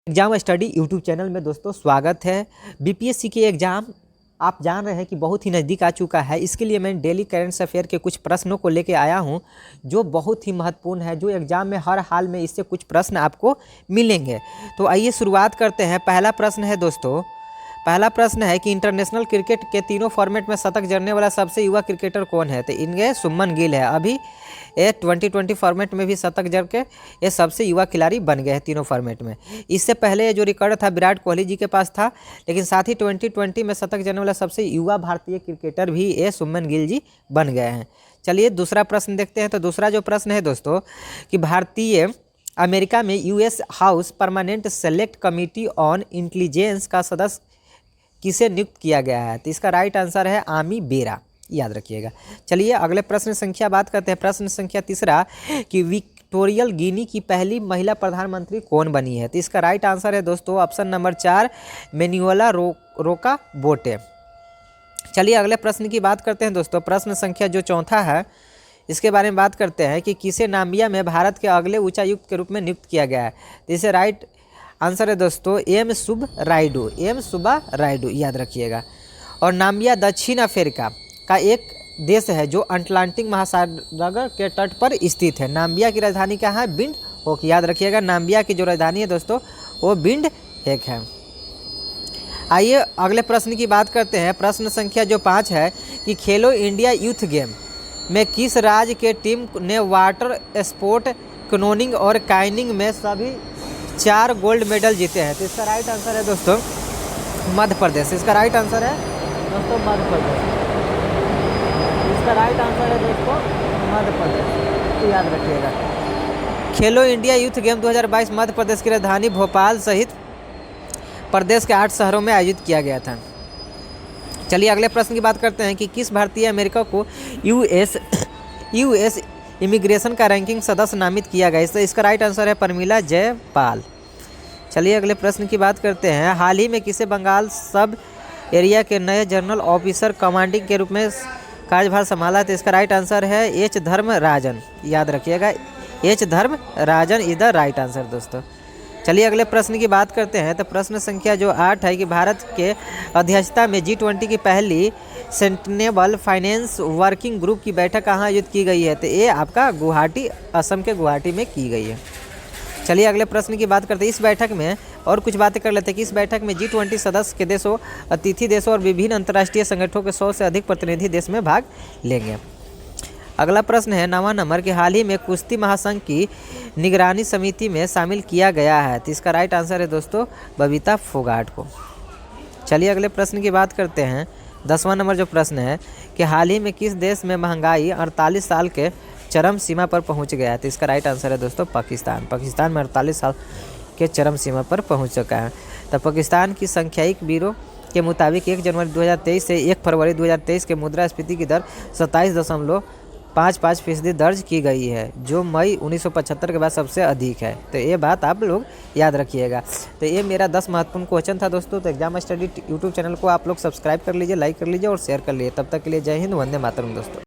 Exam study YouTube channel में दोस्तों स्वागत है। बीपीएससी के एग्ज़ाम आप जान रहे हैं कि बहुत ही नज़दीक आ चुका है। इसके लिए मैं डेली करेंट अफेयर के कुछ प्रश्नों को लेके आया हूं जो बहुत ही महत्वपूर्ण है, जो एग्ज़ाम में हर हाल में इससे कुछ प्रश्न आपको मिलेंगे। तो आइए शुरुआत करते हैं। पहला प्रश्न है दोस्तों, पहला प्रश्न है कि इंटरनेशनल क्रिकेट के तीनों फॉर्मेट में शतक जड़ने वाला सबसे युवा क्रिकेटर कौन है। तो इनके शुभमन गिल है। अभी ये 2020 फॉर्मेट में भी शतक जड़ के ये सबसे युवा खिलाड़ी बन गए हैं तीनों फॉर्मेट में। इससे पहले ये जो रिकॉर्ड था विराट कोहली जी के पास था, लेकिन साथ ही 2020 में शतक जड़ने वाला सबसे युवा भारतीय क्रिकेटर भी ये शुभमन गिल जी बन गए हैं। चलिए दूसरा प्रश्न देखते हैं। तो दूसरा जो प्रश्न है दोस्तों कि भारतीय अमेरिका में US house permanent select committee on intelligence का सदस्य किसे नियुक्त किया गया है। तो इसका राइट आंसर है आमी बेरा, याद रखिएगा। चलिए अगले प्रश्न संख्या बात करते हैं। प्रश्न संख्या तीसरा कि विक्टोरियल गिनी की पहली महिला प्रधानमंत्री कौन बनी है। तो इसका राइट आंसर है दोस्तों ऑप्शन नंबर 4 मैनुएला रोका बोटे। चलिए अगले प्रश्न की बात करते हैं दोस्तों। प्रश्न संख्या जो चौथा है इसके बारे में बात करते हैं कि किसे नाम्बिया में भारत के अगले उच्चायुक्त के रूप में नियुक्त किया गया है। तो इसे राइट आंसर है दोस्तों एम सुब्बा रायडू, याद रखिएगा। और नाम्बिया दक्षिण अफ्रीका का एक देश है जो अटलांटिक महासागर के तट पर स्थित है। नाम्बिया की राजधानी क्या है? बिंड होक, याद रखिएगा। नाम्बिया की जो राजधानी है दोस्तों वो बिंड हेक है। आइए अगले प्रश्न की बात करते हैं। प्रश्न संख्या जो 5 है कि खेलो इंडिया यूथ गेम में किस राज्य के टीम ने वाटर स्पोर्ट, कैनोइंग और काइनिंग में सभी 4 गोल्ड मेडल जीते हैं। तो इसका राइट आंसर है दोस्तों मध्य प्रदेश। इसका राइट आंसर है दोस्तों मध्य प्रदेश। इसका राइट आंसर है दोस्तों मध्य प्रदेश, तो याद रखिएगा। खेलो India youth game 2022 Madhya Pradesh की राजधानी भोपाल सहित प्रदेश के 8 शहरों में आयोजित किया गया था। चलिए अगले प्रश्न की बात करते हैं कि किस भारतीय अमेरिका को यूएस इमिग्रेशन का रैंकिंग सदस्य नामित किया गया। इसका राइट आंसर है परमिला जयपाल। चलिए अगले प्रश्न की बात करते हैं। हाल ही में किसे बंगाल सब एरिया के नए जनरल ऑफिसर कमांडिंग के रूप में कार्यभार संभाला। तो इसका राइट आंसर है एच धर्मराजन, याद रखिएगा। H Dharmarajan is the right answer दोस्तों। चलिए अगले प्रश्न की बात करते हैं। तो प्रश्न संख्या जो 8 है कि भारत के अध्यक्षता में G20 की पहली सस्टेनेबल फाइनेंस वर्किंग ग्रुप की बैठक कहाँ आयोजित की गई है। तो ये आपका गुवाहाटी, असम के गुवाहाटी में की गई है। चलिए अगले प्रश्न की बात करते हैं। इस बैठक में और कुछ बातें कर लेते हैं कि इस बैठक में G20 सदस्य के देशों, अतिथि देशों और विभिन्न अंतर्राष्ट्रीय संगठनों के 100 से अधिक प्रतिनिधि देश में भाग लेंगे। अगला प्रश्न है 9वां नंबर कि हाल ही में कुश्ती महासंघ की निगरानी समिति में शामिल किया गया है। तो इसका राइट आंसर है दोस्तों बबीता फोगाट को। चलिए अगले प्रश्न की बात करते हैं। 10वां नंबर जो प्रश्न है कि हाल ही में किस देश में महंगाई 48 साल के चरम सीमा पर पहुंच गया है। तो इसका राइट आंसर है दोस्तों पाकिस्तान। पाकिस्तान में 48 साल के चरम सीमा पर पहुंच चुका है। तो पाकिस्तान की सांख्यिकी ब्यूरो के मुताबिक 1 जनवरी 2023 से 1 फरवरी 2023 के मुद्रास्फीति की दर 27.55% दर्ज की गई है, जो मई 1975 के बाद सबसे अधिक है। तो ये बात आप लोग याद रखिएगा। तो ये मेरा 10 महत्वपूर्ण क्वेश्चन था दोस्तों। तो एग्जाम स्टडी यूट्यूब चैनल को आप लोग सब्सक्राइब कर लीजिए, लाइक कर लीजिए और शेयर कर लीजिए। तब तक के लिए जय हिंद, वंदे मातरम दोस्तों।